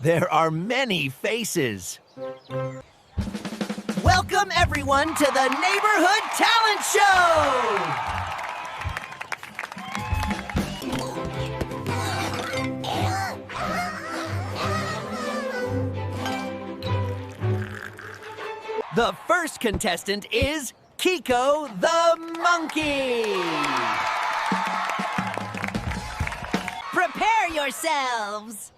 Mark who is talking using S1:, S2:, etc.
S1: There are many faces. Welcome, everyone, to the Neighborhood Talent Show! The first contestant is Kiko the Monkey.
S2: Prepare yourselves!